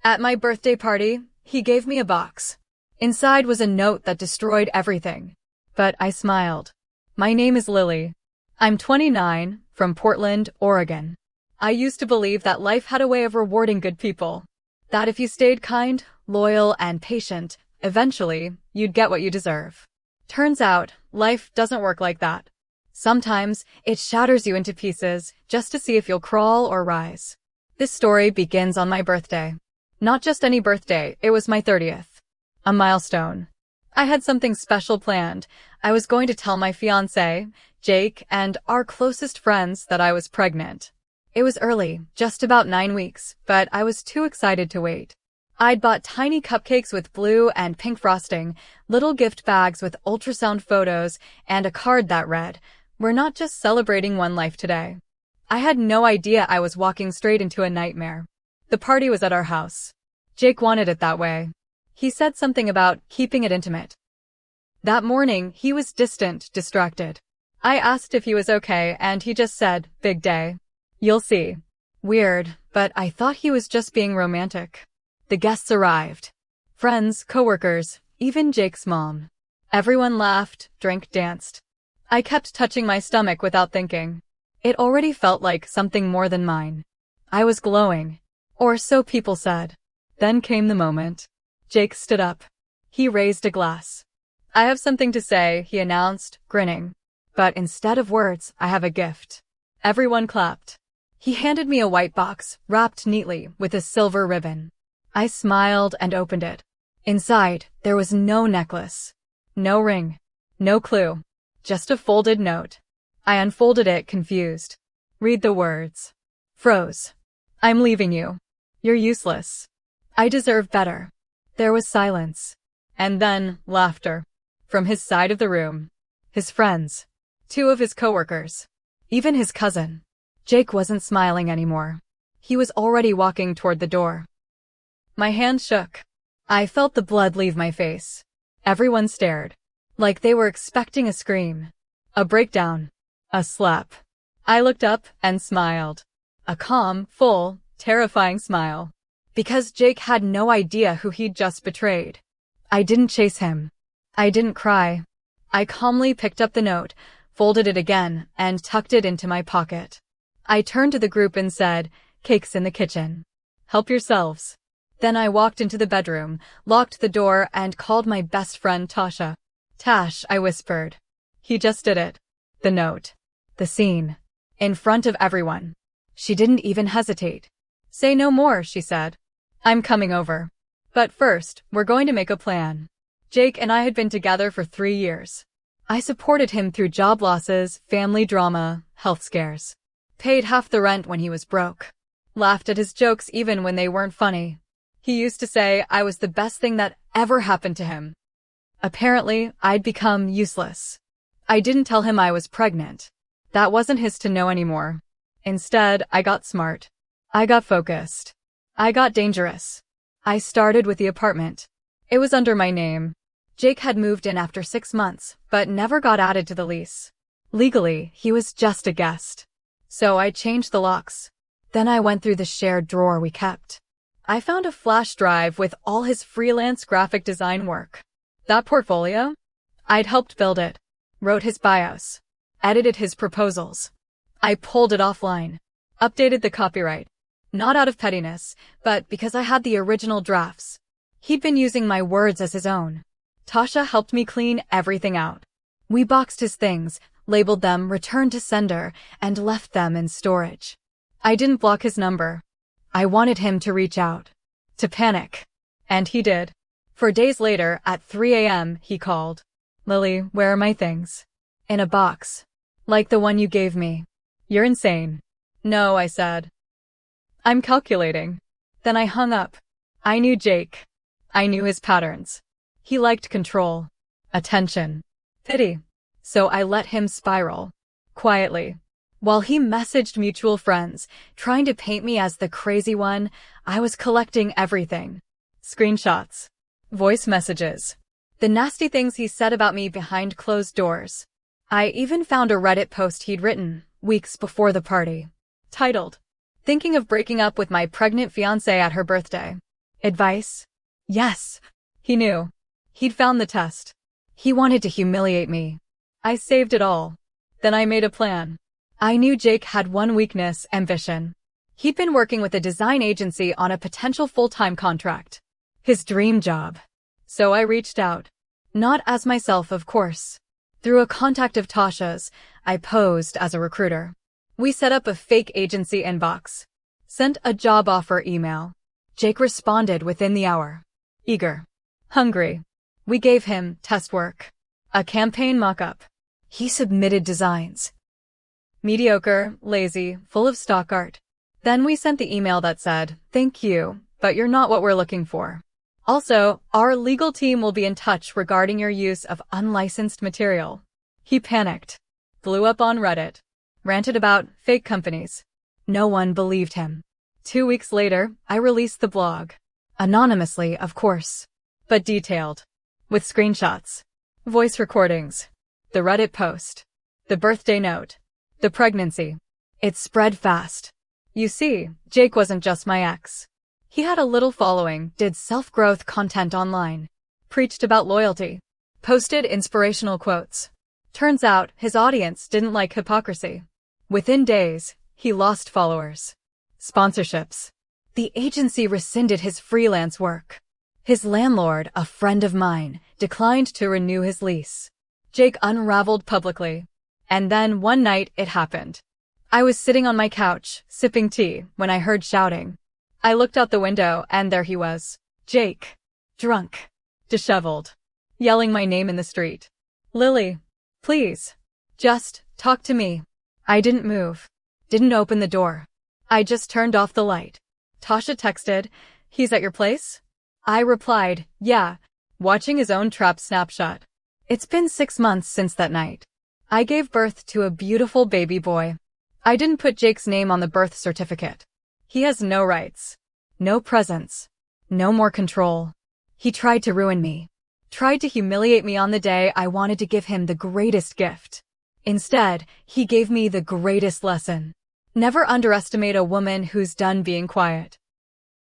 At my birthday party, he gave me a box. Inside was a note that destroyed everything. But I smiled. My name is Lily. I'm 29, from Portland, Oregon. I used to believe that life had a way of rewarding good people. That if you stayed kind, loyal, and patient, eventually, you'd get what you deserve. Turns out, life doesn't work like that. Sometimes, it shatters you into pieces, just to see if you'll crawl or rise. This story begins on my birthday. Not just any birthday, it was my 30th. A milestone. I had something special planned. I was going to tell my fiancé, Jake, and our closest friends that I was pregnant. It was early, just about 9 weeks, but I was too excited to wait. I'd bought tiny cupcakes with blue and pink frosting, little gift bags with ultrasound photos, and a card that read, "We're not just celebrating one life today." I had no idea I was walking straight into a nightmare. The party was at our house. Jake wanted it that way. He said something about keeping it intimate. That morning, he was distant, distracted. I asked if he was okay, and he just said, "Big day. You'll see." Weird, but I thought he was just being romantic. The guests arrived. Friends, coworkers, even Jake's mom. Everyone laughed, drank, danced. I kept touching my stomach without thinking. It already felt like something more than mine. I was glowing. Or so people said. Then came the moment. Jake stood up. He raised a glass. "I have something to say," he announced, grinning. "But instead of words, I have a gift." Everyone clapped. He handed me a white box, wrapped neatly, with a silver ribbon. I smiled and opened it. Inside, there was no necklace. No ring. No clue. Just a folded note. I unfolded it, confused. Read the words. Froze. "I'm leaving you. You're useless. I deserve better." There was silence. And then, laughter. From his side of the room. His friends. 2 of his coworkers. Even his cousin. Jake wasn't smiling anymore. He was already walking toward the door. My hand shook. I felt the blood leave my face. Everyone stared. Like they were expecting a scream. A breakdown. A slap. I looked up and smiled. A calm, full, terrifying smile. Because Jake had no idea who he'd just betrayed. I didn't chase him. I didn't cry. I calmly picked up the note, folded it again, and tucked it into my pocket. I turned to the group and said, "Cake's in the kitchen. Help yourselves." Then I walked into the bedroom, locked the door, and called my best friend Tasha. "Tash," I whispered. He just did it. The note. The scene. In front of everyone. She didn't even hesitate. "Say no more," she said. "I'm coming over. But first, we're going to make a plan." Jake and I had been together for 3 years. I supported him through job losses, family drama, health scares. Paid half the rent when he was broke. Laughed at his jokes even when they weren't funny. He used to say I was the best thing that ever happened to him. Apparently, I'd become useless. I didn't tell him I was pregnant. That wasn't his to know anymore. Instead, I got smart. I got focused. I got dangerous. I started with the apartment. It was under my name. Jake had moved in after 6 months, but never got added to the lease. Legally, he was just a guest. So I changed the locks. Then I went through the shared drawer we kept. I found a flash drive with all his freelance graphic design work. That portfolio? I'd helped build it. Wrote his bios. Edited his proposals. I pulled it offline. Updated the copyright. Not out of pettiness, but because I had the original drafts. He'd been using my words as his own. Tasha helped me clean everything out. We boxed his things, labeled them "Return to Sender," and left them in storage. I didn't block his number. I wanted him to reach out. To panic. And he did. For days later, at 3 a.m., he called. "Lily, where are my things?" "In a box. Like the one you gave me." "You're insane." "No," I said. "I'm calculating." Then I hung up. I knew Jake. I knew his patterns. He liked control, attention, pity. So I let him spiral. Quietly. While he messaged mutual friends, trying to paint me as the crazy one, I was collecting everything. Screenshots. Voice messages. The nasty things he said about me behind closed doors. I even found a Reddit post he'd written, weeks before the party. Titled, "Thinking of breaking up with my pregnant fiancé at her birthday." Advice? Yes. He knew. He'd found the test. He wanted to humiliate me. I saved it all. Then I made a plan. I knew Jake had one weakness: ambition. He'd been working with a design agency on a potential full-time contract. His dream job. So I reached out. Not as myself, of course. Through a contact of Tasha's, I posed as a recruiter. We set up a fake agency inbox. Sent a job offer email. Jake responded within the hour. Eager. Hungry. We gave him test work. A campaign mock-up. He submitted designs. Mediocre, lazy, full of stock art. Then we sent the email that said, "Thank you, but you're not what we're looking for. Also, our legal team will be in touch regarding your use of unlicensed material." He panicked. Blew up on Reddit. Ranted about fake companies. No one believed him. 2 weeks later, I released the blog. Anonymously, of course. But detailed. With screenshots. Voice recordings. The Reddit post. The birthday note. The pregnancy. It spread fast. You see, Jake wasn't just my ex. He had a little following, did self-growth content online. Preached about loyalty. Posted inspirational quotes. Turns out, his audience didn't like hypocrisy. Within days, he lost followers. Sponsorships. The agency rescinded his freelance work. His landlord, a friend of mine, declined to renew his lease. Jake unraveled publicly. And then one night it happened. I was sitting on my couch, sipping tea, when I heard shouting. I looked out the window and there he was. Jake. Drunk. Disheveled. Yelling my name in the street. "Lily. Please. Just talk to me." I didn't move. Didn't open the door. I just turned off the light. Tasha texted, "He's at your place?" I replied, "Yeah," watching his own trap snapshot. It's been 6 months since that night. I gave birth to a beautiful baby boy. I didn't put Jake's name on the birth certificate. He has no rights. No presence. No more control. He tried to ruin me. Tried to humiliate me on the day I wanted to give him the greatest gift. Instead, he gave me the greatest lesson. Never underestimate a woman who's done being quiet.